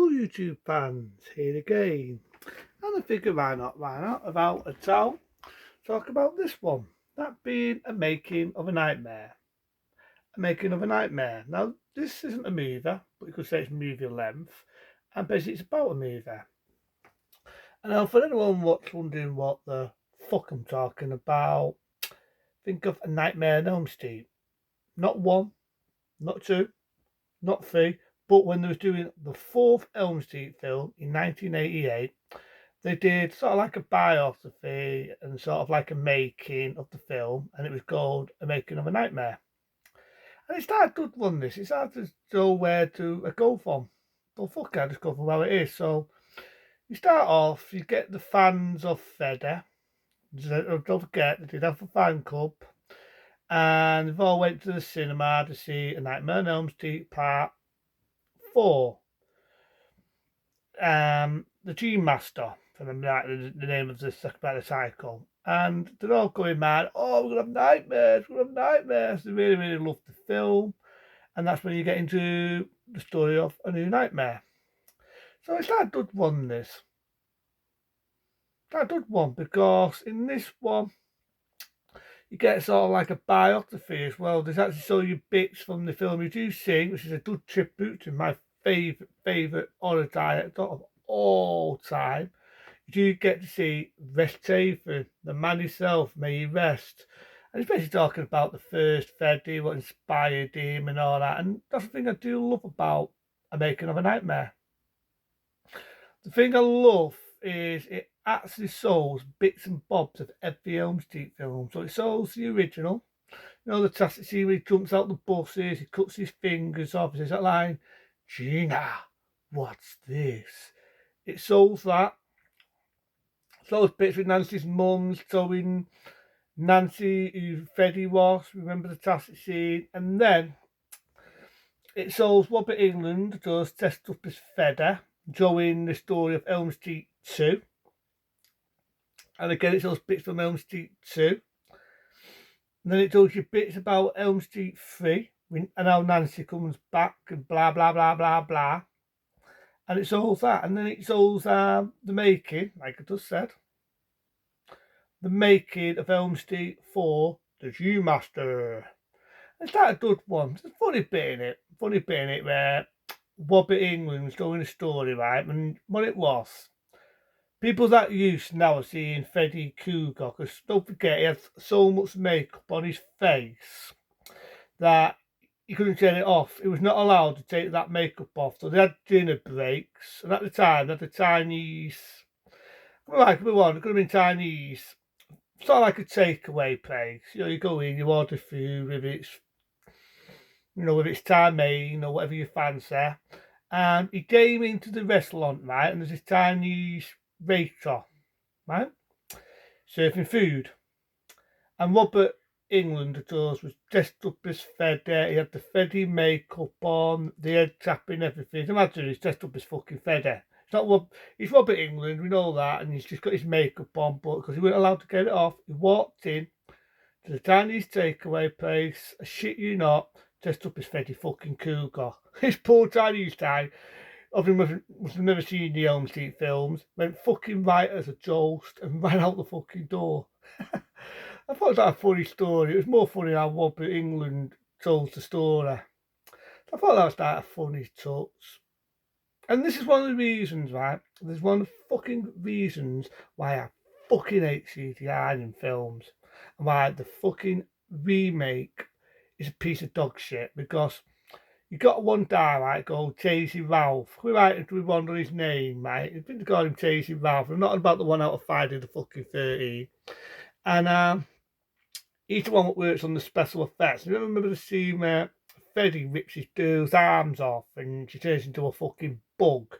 Hello YouTube fans, here again. And I figure why not, without a doubt, talk about this one. That being A Making of a Nightmare. A Making of a Nightmare. Now, this isn't a movie, but you could say it's movie length. And basically it's about a movie. And now for anyone what's wondering what the fuck I'm talking about, think of A Nightmare on Elm Street. Not one, not two, not three, but when they was doing the fourth Elm Street film in 1988, they did sort of like a biography and sort of like a making of the film, and it was called A Making of a Nightmare. And it's hard to run this. It's hard to know where to go from. Well, fuck, I just go from where it is. So you start off, you get the fans of Fedder. Don't forget, they did have a fan club, and they've all went to the cinema to see A Nightmare on Elm Street Part 4. The Gene Master, from the name of the cycle. And they're all going mad. Oh, we're going to have nightmares. We're going to have nightmares. They really, really love the film. And that's when you get into the story of A New Nightmare. So it's not a good one, this. Not a good one, because in this one, you get sort of like a biography as well. There's actually show you bits from the film you do see, which is a good tribute to my favourite horror director of all time. You do get to see Wes Craven, the man himself, may he rest. And he's basically talking about the first Freddy, what inspired him and all that. And that's the thing I do love about A Making of a Nightmare. The thing I love is it actually shows bits and bobs of every Elm Street film. So it shows the original. You know, the classic scene where he jumps out the buses, he cuts his fingers off, he says that line, Gina, what's this? It shows that. Those bits with Nancy's mum's showing Nancy who Freddy was, remember the classic scene, and then it shows Robert England does dressed up as Fedder, showing the story of Elm Street 2. And again, it shows bits from Elm Street 2. And then it shows you bits about Elm Street 3, and how Nancy comes back and blah, blah, blah, blah, blah. And it shows that. And then it shows the making, like I just said, the making of Elm Street 4, The Gene Master. It's not a good one. There's a funny bit in it where Robert England's doing a story, right? And what it was, people that used now are seeing Freddy Krueger, because don't forget, he had so much makeup on his face that he couldn't get it off. He was not allowed to take that makeup off. So they had dinner breaks. And at the time, they had the Chinese, it could have been Chinese, sort of like a takeaway place. You know, you go in, you order food with its, with its Thai mein or whatever you fancy. And he came into the restaurant, right, and there's this Chinese waiter, right, serving food. And Robert England, of course, was dressed up as Fedder. He had the Freddy makeup on, the head tapping, everything. Imagine he's dressed up as fucking Fedder. He's Robert England, we know that, and he's just got his makeup on, but because he wasn't allowed to get it off, he walked in to the Chinese takeaway place, I shit you not, dressed up as Freddy fucking Krueger. His poor Chinese guy, obviously must have never seen the Elm Street films, went fucking right as a jolt and ran out the fucking door. I thought that was a funny story. It was more funny how Robert England told the story. I thought that was that a funny touch. And this is one of the reasons, right? There's one of the fucking reasons why I fucking hate CGI in films. And why the fucking remake is a piece of dog shit. Because you got one guy, right, called Chasey Ralph. We right we wonder his name, right? I think they call him Chasey Ralph. I'm not about the one out of Friday the fucking 13. And he's the one that works on the special effects. You remember the scene where Freddy rips his girl's arms off and she turns into a fucking bug?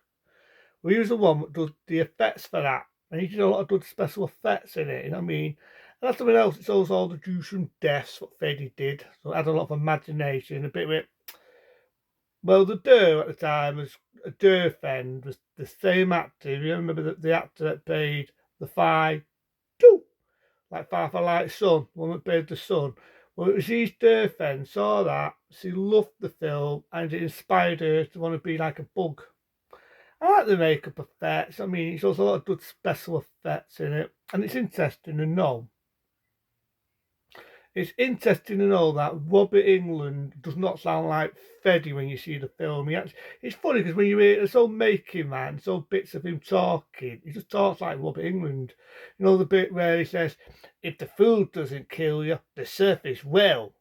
Well, he was the one that does the effects for that. And he did a lot of good special effects in it, you know what I mean? And that's something else. It shows all the gruesome deaths what Freddy did. So it had a lot of imagination, a bit of it. Well, the Dur at the time was a Durfend, was the same actor. You remember the actor that played the Phi 2, like Far Light Son, one that played the son. Well, it was his Durfend, saw that, she loved the film, and it inspired her to want to be like a bug. I like the makeup effects. I mean, it's also a lot of good special effects in it, and it's interesting to know. It's interesting to know that Robert England does not sound like Freddy when you see the film. It's funny because when you hear this old making man, so bits of him talking, he just talks like Robert England. You know the bit where he says, "If the food doesn't kill you, the surface will."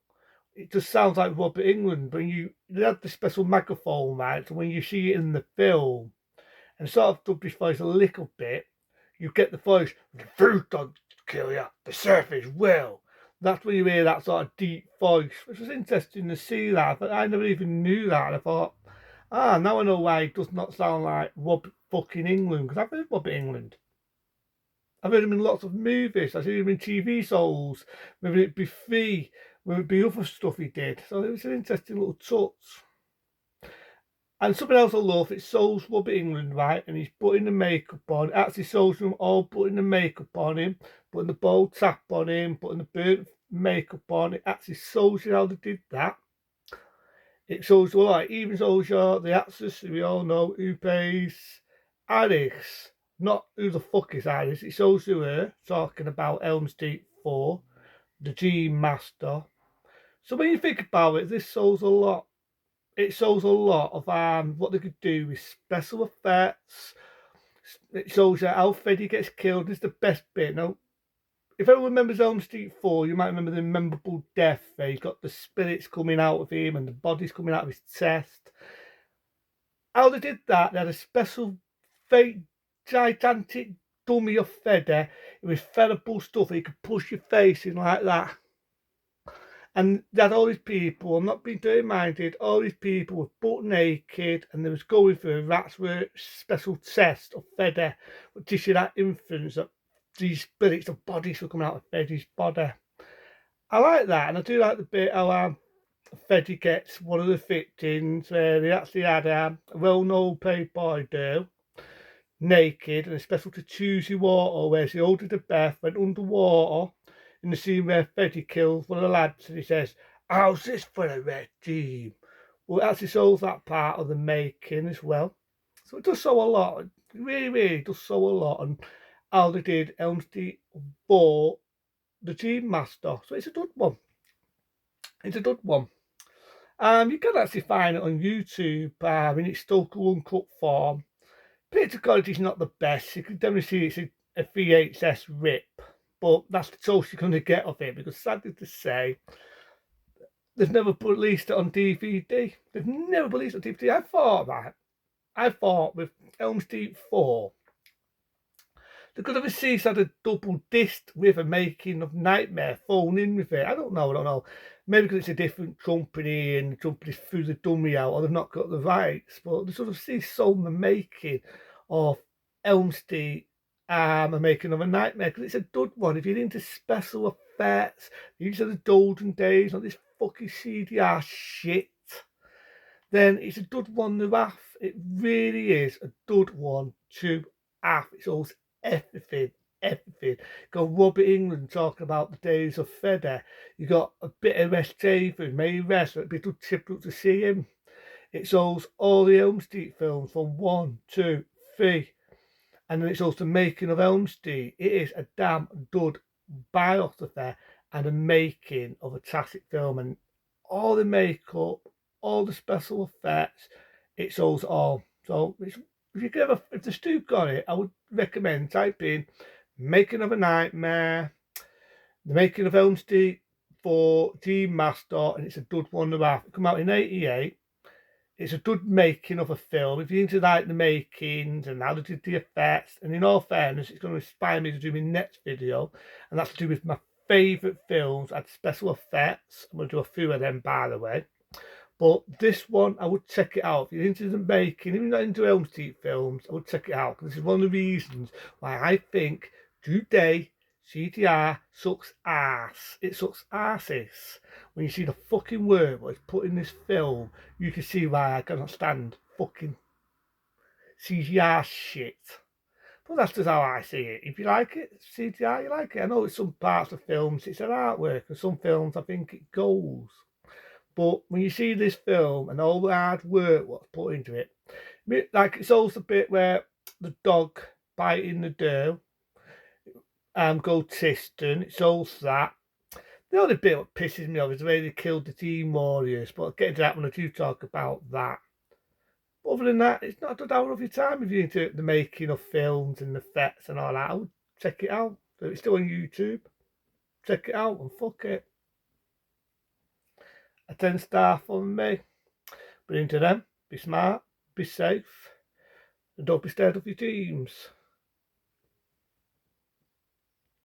It just sounds like Robert England. When they have the special microphone, right? So when you see it in the film and sort of dub his voice a little bit, you get the voice, "The food don't kill you, the surface will." That's when you hear that sort of deep voice, which was interesting to see that. But I never even knew that. I thought, now I know why he does not sound like Robert fucking England, because I've heard Robert England. I've heard him in lots of movies. I've seen him in TV shows, whether it be Free, whether it be other stuff he did. So it was an interesting little touch. And something else I love, it shows Robert England, right? And he's putting the makeup on. It actually shows them all putting the makeup on him, putting the bow tap on him, putting the burnt makeup on. It actually shows you how they did that. It shows you, like, even shows you the actress who we all know who plays Alice. Not who the fuck is Alice. It shows you her talking about Elm Street 4, the Dream Master. So when you think about it, this shows a lot. It shows a lot of what they could do with special effects. It shows you how Freddy gets killed. It's the best bit. Now, if anyone remembers Elm Street 4, you might remember the memorable death where he's got the spirits coming out of him and the bodies coming out of his chest. How they did that, they had a special fake gigantic dummy of Freddy with featherable stuff that you could push your face in like that. And they had all these people, I'm not being dirty-minded, all these people were butt naked and they was going through a rat's special test of Freddy, which is that influence that these spirits of bodies were coming out of Freddy's body. I like that, and I do like the bit how Freddy gets one of the victims where they actually had a well-known playboy girl naked and a special to choosy water where she ordered a bath, went underwater in the scene where Freddy kills one of the lads and he says, "How's this for a red team?" Well, it actually shows that part of the making as well. So it does show a lot. It really, really does show a lot on how they did Elm Street 4, the Dream Master. So it's a good one. It's a good one. You can actually find it on YouTube in its still uncut form. Picture quality is not the best. You can definitely see it's a VHS rip, but that's the choice you're going to get of it because sadly to say, they've never released it on DVD. They've never released it on DVD. I thought with Elm Street 4, they could have at least had a double disc with a making of Nightmare thrown in with it. I don't know. Maybe because it's a different company and the company threw the dummy out or they've not got the rights. But they sort of see sold the making of Elm Street a making of a Nightmare because it's a good one. If you're into special effects, these are the golden days, not this fucking CDR shit, then it's a good one to have. It really is a good one to have. It's all everything. Got Robert England talking about the days of Freddy. You got a bit of West Haven, May Rest, a bit of difficult to see him. It shows all the Elm Street films from 1, 2, 3, and then it shows the making of Elm Street. It is a damn good biography and a making of a classic film, and all the makeup, all the special effects, it shows all. So if you could ever, if the Stu got it, I would recommend type in "Making of a Nightmare," "The Making of Elm Street" for Dream Master, and it's a good one to have. It came out in '88. It's a good making of a film. If you're into like the makings and how they did the effects, and in all fairness, it's going to inspire me to do my next video, and that's to do with my favourite films at special effects. I'm going to do a few of them, by the way. But this one, I would check it out. If you're into the making, even not into Elm Street films, I would check it out. Because this is one of the reasons why I think today CGI sucks ass. It sucks asses. When you see the fucking work what it's put in this film, you can see why I cannot stand fucking CGI shit. But that's just how I see it. If you like it, CGI, you like it. I know it's some parts of films, it's an artwork, and some films I think it goes. But when you see this film and all the hard work what's put into it, Like, it's also the bit where the dog biting the doe, gold Tiston. It's also that. The only bit that pisses me off is the way they killed the Team Warriors, but I'll get into that when I do talk about that. But other than that, it's not a good hour of your time if you're into the making of films and the effects and all that. I would check it out. So it's still on YouTube. Check it out and fuck it. A 10-star from me. But into them, be smart, be safe, and don't be scared of your teams.